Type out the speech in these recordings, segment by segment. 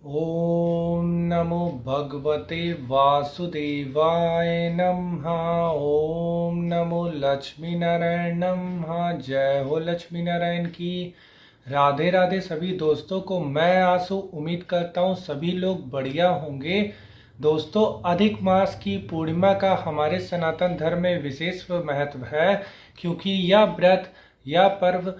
ओम नमो भगवते वासुदेवाय नमः। ओम नमो लक्ष्मी नारायण नमः। जय हो लक्ष्मी नारायण की। राधे राधे सभी दोस्तों को। मैं आसु उम्मीद करता हूँ सभी लोग बढ़िया होंगे। दोस्तों, अधिक मास की पूर्णिमा का हमारे सनातन धर्म में विशेष महत्व है, क्योंकि यह व्रत, यह पर्व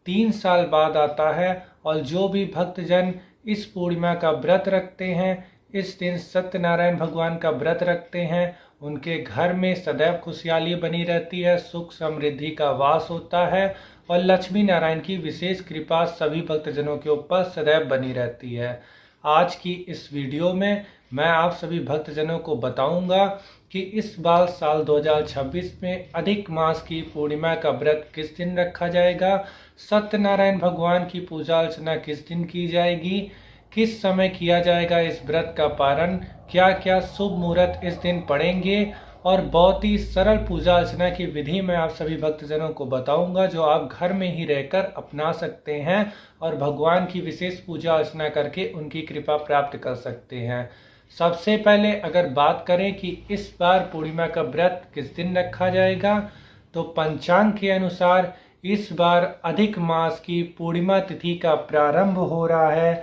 3 साल बाद आता है। और जो भी भक्तजन इस पूर्णिमा का व्रत रखते हैं, इस दिन सत्यनारायण भगवान का व्रत रखते हैं, उनके घर में सदैव खुशहाली बनी रहती है, सुख समृद्धि का वास होता है और लक्ष्मी नारायण की विशेष कृपा सभी भक्तजनों के ऊपर सदैव बनी रहती है। आज की इस वीडियो में मैं आप सभी भक्तजनों को बताऊंगा कि इस बार साल 2026 में अधिक मास की पूर्णिमा का व्रत किस दिन रखा जाएगा, सत्यनारायण भगवान की पूजा अर्चना किस दिन की जाएगी, किस समय किया जाएगा इस व्रत का पारण, क्या क्या शुभ मुहूर्त इस दिन पड़ेंगे और बहुत ही सरल पूजा अर्चना की विधि मैं आप सभी भक्तजनों को बताऊंगा, जो आप घर में ही रहकर अपना सकते हैं और भगवान की विशेष पूजा अर्चना करके उनकी कृपा प्राप्त कर सकते हैं। सबसे पहले अगर बात करें कि इस बार पूर्णिमा का व्रत किस दिन रखा जाएगा, तो पंचांग के अनुसार इस बार अधिक मास की पूर्णिमा तिथि का प्रारंभ हो रहा है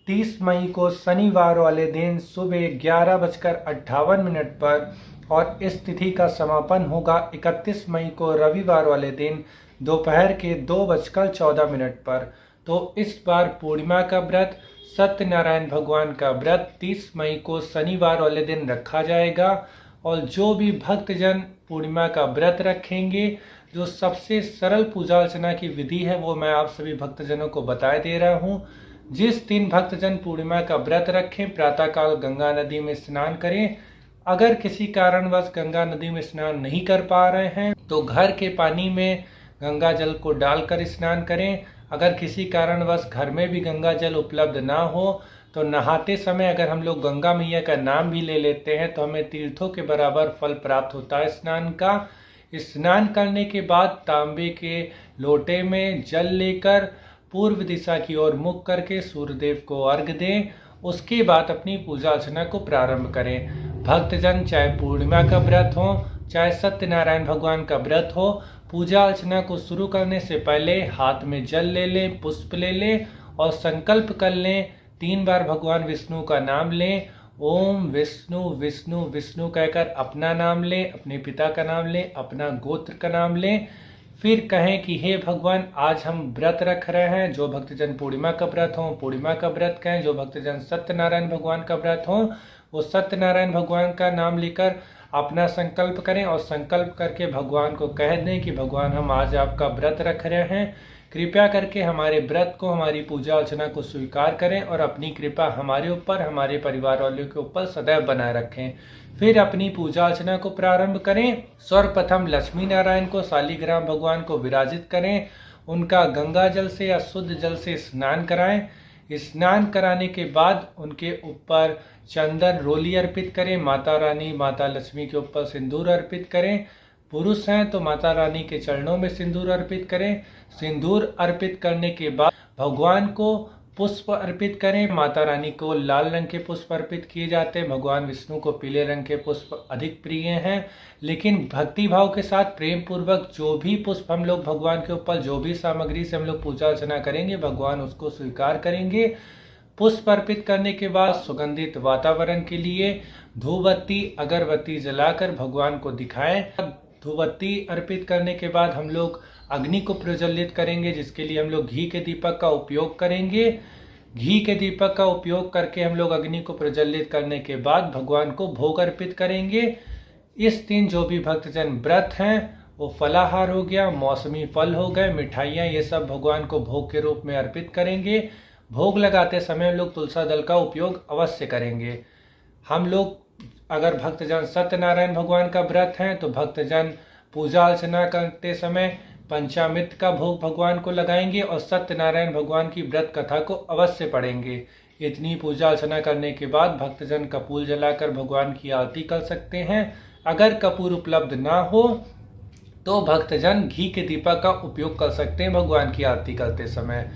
30 मई को शनिवार वाले दिन सुबह 11:58 पर, और इस तिथि का समापन होगा 31 मई को रविवार वाले दिन दोपहर के 2:14 पर। तो इस बार पूर्णिमा का व्रत, सत्यनारायण भगवान का व्रत 30 मई को शनिवार वाले दिन रखा जाएगा। और जो भी भक्तजन पूर्णिमा का व्रत रखेंगे, जो सबसे सरल पूजा अर्चना की विधि है वो मैं आप सभी भक्तजनों को बता दे रहा हूँ। जिस दिन भक्तजन पूर्णिमा का व्रत रखें, प्रातःकाल गंगा नदी में स्नान करें। अगर किसी कारणवश गंगा नदी में स्नान नहीं कर पा रहे हैं तो घर के पानी में गंगा जल को डालकर स्नान करें। अगर किसी कारणवश घर में भी गंगा जल उपलब्ध ना हो तो नहाते समय अगर हम लोग गंगा मैया का नाम भी ले लेते हैं तो हमें तीर्थों के बराबर फल प्राप्त होता है स्नान का। स्नान करने के बाद तांबे के लोटे में जल लेकर पूर्व दिशा की ओर मुख करके सूर्यदेव को अर्घ दें। उसके बाद अपनी पूजा अर्चना को प्रारंभ करें। भक्तजन चाहे पूर्णिमा का व्रत हो, चाहे सत्यनारायण भगवान का व्रत हो, पूजा अर्चना को शुरू करने से पहले हाथ में जल ले लें, पुष्प ले लें और संकल्प कर लें। 3 बार भगवान विष्णु का नाम लें। ओम विष्णु विष्णु विष्णु कहकर अपना नाम लें, अपने पिता का नाम लें, अपना गोत्र का नाम लें। फिर कहें कि हे भगवान, आज हम व्रत रख रहे हैं। जो भक्तजन पूर्णिमा का व्रत हो पूर्णिमा का व्रत कहें, जो भक्तजन सत्यनारायण भगवान का व्रत हो वो सत्यनारायण भगवान का नाम लेकर अपना संकल्प करें और संकल्प करके भगवान को कह दें कि भगवान, हम आज आपका व्रत रख रहे हैं, कृपया करके हमारे व्रत को, हमारी पूजा अर्चना को स्वीकार करें और अपनी कृपा हमारे ऊपर, हमारे परिवार वालों के ऊपर सदैव बनाए रखें। फिर अपनी पूजा अर्चना को प्रारंभ करें। सर्वप्रथम लक्ष्मी नारायण को, शालिग्राम भगवान को विराजित करें। उनका गंगा जल से या शुद्ध जल से स्नान कराएं। स्नान कराने के बाद उनके ऊपर चंदन रोली अर्पित करें। माता रानी, माता लक्ष्मी के ऊपर सिंदूर अर्पित करें। पुरुष हैं तो माता रानी के चरणों में सिंदूर अर्पित करें। सिंदूर अर्पित करने के बाद भगवान को पुष्प अर्पित करें। माता रानी को लाल रंग के पुष्प अर्पित किए जाते हैं, भगवान विष्णु को पीले रंग के पुष्प अधिक प्रिय हैं। लेकिन भक्ति भाव के साथ प्रेम पूर्वक जो भी पुष्प हम लोग भगवान के ऊपर, जो भी सामग्री से हम लोग पूजा अर्चना करेंगे, भगवान उसको स्वीकार करेंगे। पुष्प अर्पित करने के बाद सुगंधित वातावरण के लिए धूपबत्ती, अगरबत्ती जलाकर भगवान को दिखाएं। धूपबत्ती अर्पित करने के बाद हम लोग अग्नि को प्रज्वलित करेंगे, जिसके लिए हम लोग घी के दीपक का उपयोग करेंगे। घी के दीपक का उपयोग करके हम लोग अग्नि को प्रज्वलित करने के बाद भगवान को भोग अर्पित करेंगे। इस दिन जो भी भक्तजन व्रत हैं वो फलाहार हो गया, मौसमी फल हो गए, मिठाइयाँ, ये सब भगवान को भोग के रूप में अर्पित करेंगे। भोग लगाते समय हम लोग तुलसा दल का उपयोग अवश्य करेंगे। हम लोग अगर भक्तजन सत्यनारायण भगवान का व्रत हैं तो भक्तजन पूजा अर्चना करते समय पंचामृत का भोग भगवान को लगाएंगे और सत्यनारायण भगवान की व्रत कथा को अवश्य पढ़ेंगे। इतनी पूजा अर्चना करने के बाद भक्तजन कपूर जलाकर भगवान की आरती कर सकते हैं। अगर कपूर उपलब्ध ना हो तो भक्तजन घी के दीपक का उपयोग कर सकते हैं भगवान की आरती करते समय।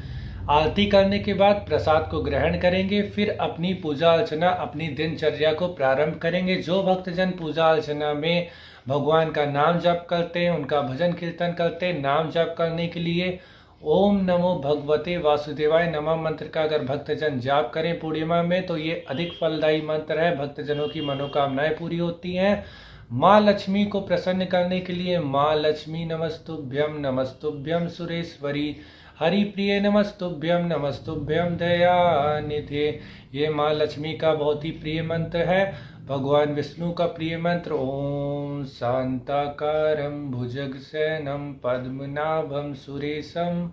आरती करने के बाद प्रसाद को ग्रहण करेंगे, फिर अपनी पूजा अर्चना, अपनी दिनचर्या को प्रारंभ करेंगे। जो भक्तजन पूजा अर्चना में भगवान का नाम जप करते हैं, उनका भजन कीर्तन करते हैं, नाम जप करने के लिए ओम नमो भगवते वासुदेवाय नमः मंत्र का अगर भक्तजन जाप करें पूर्णिमा में तो ये अधिक फलदायी मंत्र है। भक्तजनों की मनोकामनाएं पूरी होती हैं। माँ लक्ष्मी को प्रसन्न करने के लिए माँ लक्ष्मी नमस्तुभ्यम सुरेश्वरी हरि प्रिय नमस्तुभ्यम दयानिधे। ये माँ लक्ष्मी का बहुत ही प्रिय मंत्र है। भगवान विष्णु का प्रिय मंत्र ओम शांताकारं भुजगशयनं पद्मनाभं सुरेशं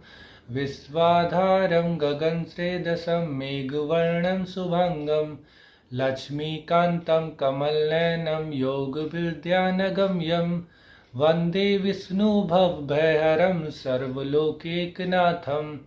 विश्वाधारं गगनश्रेदसं मेघवर्णं शुभंगं लक्ष्मीकान्तं कमलनयनं योगविद्यानगम्यं वंदे विष्णु भवभयहरं सर्वलोकैकनाथम्।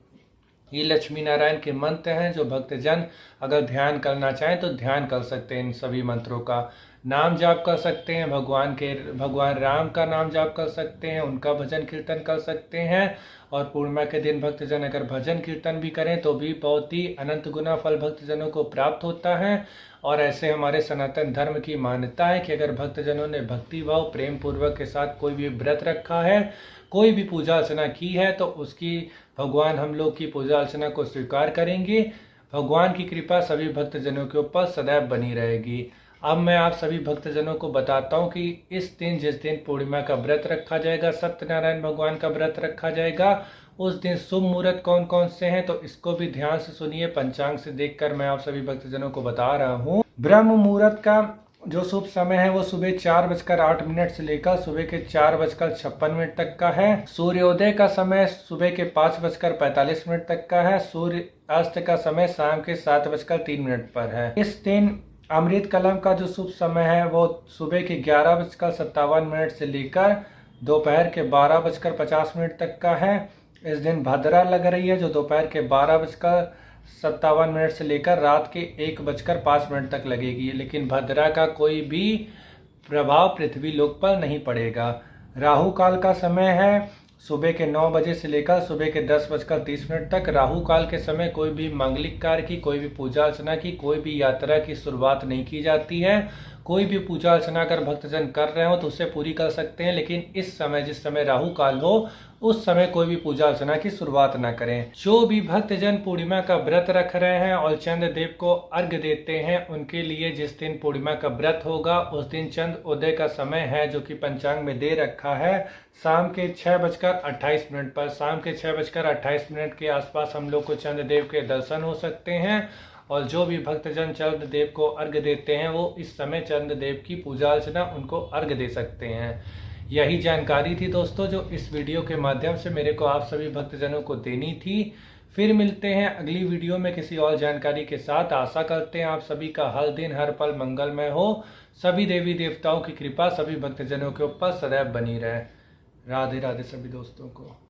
ये लक्ष्मी नारायण के मंत्र हैं जो भक्तजन अगर ध्यान करना चाहें तो ध्यान कर सकते हैं। इन सभी मंत्रों का नाम जाप कर सकते हैं, भगवान राम का नाम जाप कर सकते हैं, उनका भजन कीर्तन कर सकते हैं। और पूर्णिमा के दिन भक्तजन अगर भजन कीर्तन भी करें तो भी बहुत ही अनंत गुना फल भक्तजनों को प्राप्त होता है। और ऐसे हमारे सनातन धर्म की मान्यता है कि अगर भक्तजनों ने भक्ति भाव प्रेम पूर्वक के साथ कोई भी व्रत रखा है, कोई भी पूजा अर्चना की है, तो उसकी भगवान हम लोग की पूजा अर्चना को स्वीकार करेंगे। भगवान की कृपा सभी भक्तजनों के ऊपर सदैव बनी रहेगी। अब मैं आप सभी भक्तजनों को बताता हूँ कि इस दिन जिस दिन पूर्णिमा का व्रत रखा जाएगा, सत्यनारायण भगवान का व्रत रखा जाएगा, उस दिन शुभ मुहूर्त कौन कौन से हैं, तो इसको भी ध्यान से सुनिए। पंचांग से देखकर मैं आप सभी भक्तजनों को बता रहा हूँ। ब्रह्म मुहूर्त का जो शुभ समय है वो सुबह 4:08 से लेकर सुबह के 4:56 तक का है। सूर्योदय का समय सुबह के 5:45 तक का है। सूर्य अस्त का समय शाम के 7:03 पर है। इस दिन अमृत कलम का जो शुभ समय है वो सुबह के 11:57 से लेकर दोपहर के 12:50 तक का है। इस दिन भद्रा लग रही है जो दोपहर के 12:57 से लेकर रात के 1:05 तक लगेगी, लेकिन भद्रा का कोई भी प्रभाव पृथ्वी लोक पर नहीं पड़ेगा। राहु काल का समय है सुबह के 9 बजे से लेकर सुबह के 10:30 तक। राहु काल के समय कोई भी मांगलिक कार्य की, कोई भी पूजा अर्चना की, कोई भी यात्रा की शुरुआत नहीं की जाती है। कोई भी पूजा अर्चना अगर भक्तजन कर रहे हो तो उसे पूरी कर सकते हैं, लेकिन इस समय जिस समय राहु काल हो उस समय कोई भी पूजा अर्चना की शुरुआत ना करें। जो भी भक्तजन पूर्णिमा का व्रत रख रहे हैं और चंद्र देव को अर्घ्य देते हैं, उनके लिए जिस दिन पूर्णिमा का व्रत होगा उस दिन चंद्र उदय का समय है जो कि पंचांग में दे रखा है शाम के 6:28 पर। शाम के 6:28 के आसपास हम लोग को चंद्र देव के दर्शन हो सकते हैं। और जो भी भक्तजन चंद्र देव को अर्घ्य देते हैं वो इस समय चंद्र देव की पूजा अर्चना उनको अर्घ्य दे सकते हैं। यही जानकारी थी दोस्तों जो इस वीडियो के माध्यम से मेरे को आप सभी भक्तजनों को देनी थी। फिर मिलते हैं अगली वीडियो में किसी और जानकारी के साथ। आशा करते हैं आप सभी का हर दिन हर पल मंगलमय हो। सभी देवी देवताओं की कृपा सभी भक्तजनों के ऊपर सदैव बनी रहे। राधे राधे सभी दोस्तों को।